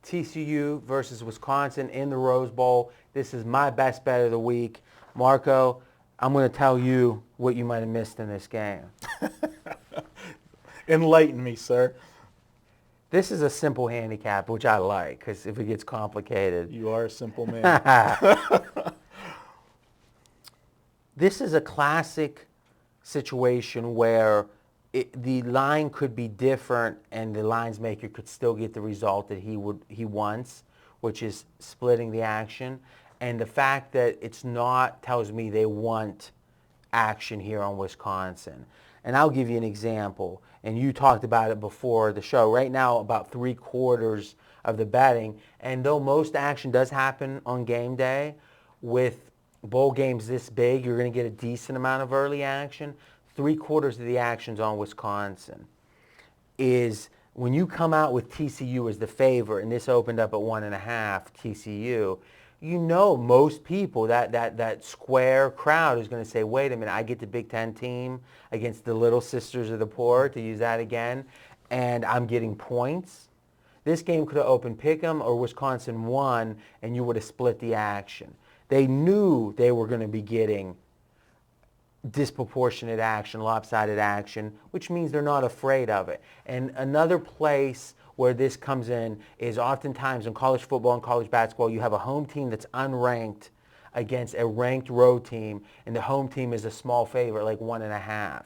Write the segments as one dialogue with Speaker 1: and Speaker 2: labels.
Speaker 1: TCU versus Wisconsin in the Rose Bowl. This is my best bet of the week. Marco, I'm going to tell you what you might have missed in this game.
Speaker 2: Enlighten me, sir.
Speaker 1: This is a simple handicap, which I like, because if it gets complicated.
Speaker 2: You are a simple man.
Speaker 1: This is a classic situation where the line could be different and the lines maker could still get the result that he wants, which is splitting the action. And the fact that it's not tells me they want action here on Wisconsin. And I'll give you an example. And you talked about it before the show. Right now, about 3/4 of the betting. And though most action does happen on game day, with bowl games this big, you're going to get a decent amount of early action. 3/4 of the action's on Wisconsin. Is when you come out with TCU as the favorite, and this opened up at 1.5 TCU, you know most people, that square crowd is going to say, wait a minute, I get the Big Ten team against the Little Sisters of the Poor, to use that again, and I'm getting points. This game could have opened pick'em or Wisconsin won, and you would have split the action. They knew they were going to be getting disproportionate action, lopsided action, which means they're not afraid of it. And another place where this comes in is oftentimes in college football and college basketball, you have a home team that's unranked against a ranked road team, and the home team is a small favorite, like 1.5.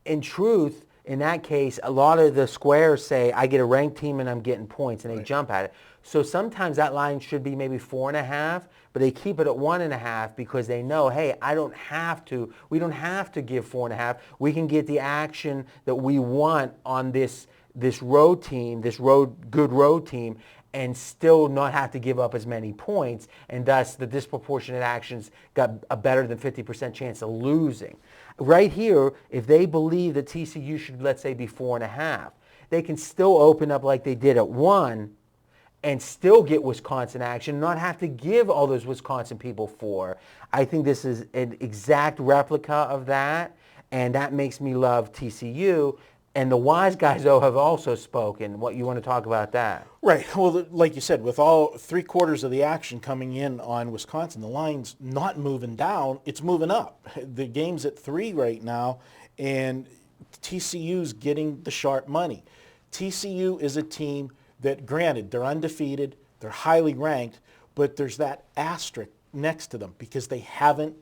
Speaker 1: In truth, in that case, a lot of the squares say, I get a ranked team and I'm getting points, and they jump at it. So sometimes that line should be maybe 4.5, but they keep it at 1.5 because they know, hey, we don't have to give 4.5. We can get the action that we want on this road team, good road team, and still not have to give up as many points, and thus the disproportionate actions got a better than 50% chance of losing. Right here, if they believe that TCU should, let's say, be 4.5, they can still open up like they did at 1 and still get Wisconsin action, not have to give all those Wisconsin people 4. I think this is an exact replica of that, and that makes me love TCU. And the wise guys, though, have also spoken. What you want to talk about that?
Speaker 2: Right. Well, like you said, with all 3/4 of the action coming in on Wisconsin, the line's not moving down, it's moving up. The game's at 3 right now, and TCU's getting the sharp money. TCU is a team that, granted, they're undefeated, they're highly ranked, but there's that asterisk next to them because they haven't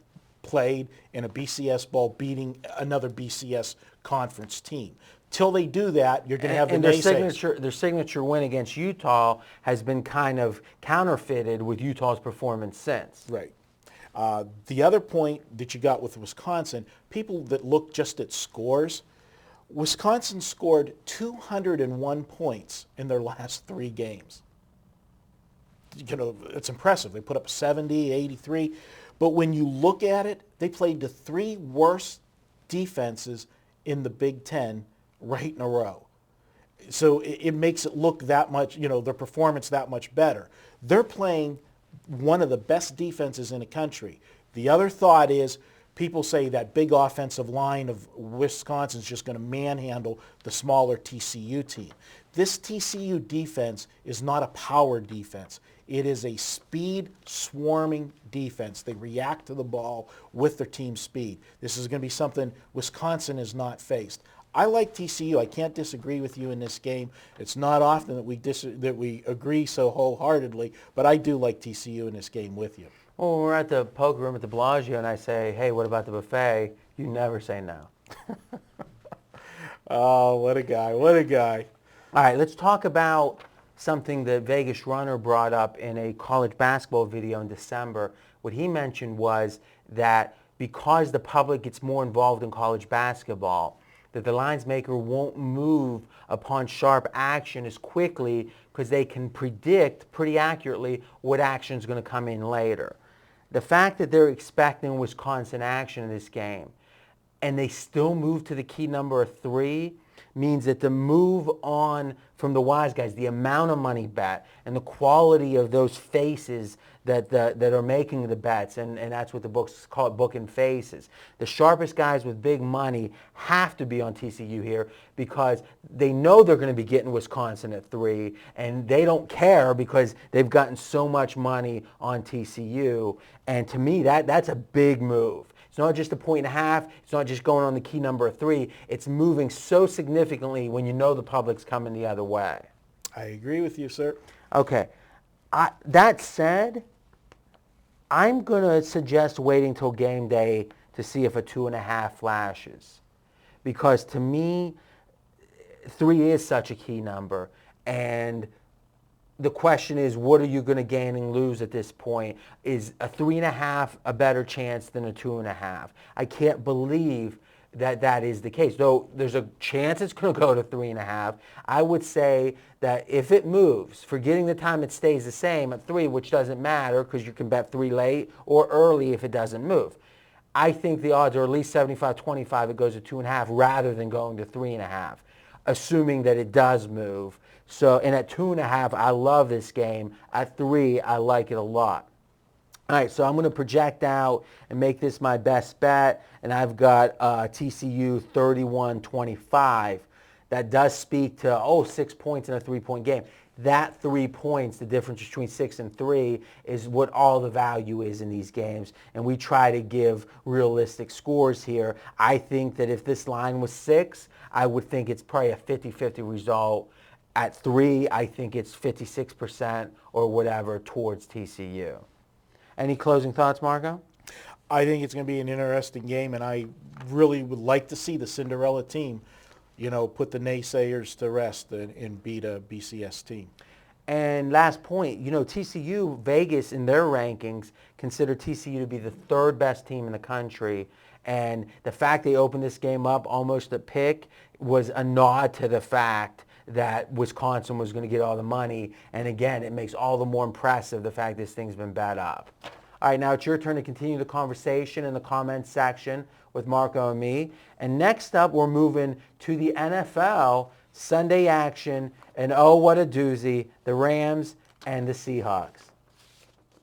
Speaker 2: played in a BCS bowl beating another BCS conference team. Till they do that, you're going to have the naysayers.
Speaker 1: Their signature win against Utah has been kind of counterfeited with Utah's performance since.
Speaker 2: Right. The other point that you got with Wisconsin, people that look just at scores, Wisconsin scored 201 points in their last 3 games. You know, it's impressive. They put up 70, 83. But when you look at it, they played the 3 worst defenses in the Big Ten right in a row. So it makes it look that much, their performance that much better. They're playing one of the best defenses in the country. The other thought is people say that big offensive line of Wisconsin is just going to manhandle the smaller TCU team. This TCU defense is not a power defense. It is a speed swarming defense. They react to the ball with their team speed. This is going to be something Wisconsin has not faced. I like TCU. I can't disagree with you in this game. It's not often that we agree so wholeheartedly, but I do like TCU in this game with you.
Speaker 1: Well, when we're at the poker room at the Bellagio and I say, hey, what about the buffet? You never say no.
Speaker 2: Oh, what a guy. What a guy.
Speaker 1: All right, let's talk about something that Vegas Runner brought up in a college basketball video in December. What he mentioned was that because the public gets more involved in college basketball, that the lines maker won't move upon sharp action as quickly because they can predict pretty accurately what action is going to come in later. The fact that they're expecting Wisconsin action in this game and they still move to the key number of 3 means that the move on from the wise guys, the amount of money bet and the quality of those faces that are making the bets, and that's what the books call it, booking faces. The sharpest guys with big money have to be on TCU here because they know they're going to be getting Wisconsin at 3, and they don't care because they've gotten so much money on TCU. And to me, that's a big move. It's not just a 1.5. It's not just going on the key number of 3. It's moving so significantly when you know the public's coming the other way.
Speaker 2: I agree with you, sir.
Speaker 1: Okay. That said, I'm going to suggest waiting till game day to see if a 2.5 flashes. Because to me, 3 is such a key number. And the question is, what are you going to gain and lose at this point? Is a 3.5 a better chance than a 2.5? I can't believe that is the case. Though there's a chance it's going to go to 3.5. I would say that if it moves, forgetting the time it stays the same at 3, which doesn't matter because you can bet 3 late or early if it doesn't move. I think the odds are at least 75-25 it goes to 2.5 rather than going to 3.5, assuming that it does move. So, and at 2.5, I love this game. At 3, I like it a lot. All right, so I'm going to project out and make this my best bet, and I've got TCU 31-25. That does speak to, 6 points in a 3-point game. That 3 points, the difference between 6 and 3, is what all the value is in these games. And we try to give realistic scores here. I think that if this line was 6, I would think it's probably a 50-50 result. At 3, I think it's 56% or whatever towards TCU. Any closing thoughts, Marco?
Speaker 2: I think it's going to be an interesting game, and I really would like to see the Cinderella team, put the naysayers to rest and beat a BCS team.
Speaker 1: And last point, TCU, Vegas in their rankings consider TCU to be the 3rd best team in the country. And the fact they opened this game up almost a pick was a nod to the fact that Wisconsin was going to get all the money. And again, it makes all the more impressive the fact this thing's been bet up. All right, now it's your turn to continue the conversation in the comments section with Marco and me. And next up, we're moving to the NFL Sunday action. And oh, what a doozy, the Rams and the Seahawks.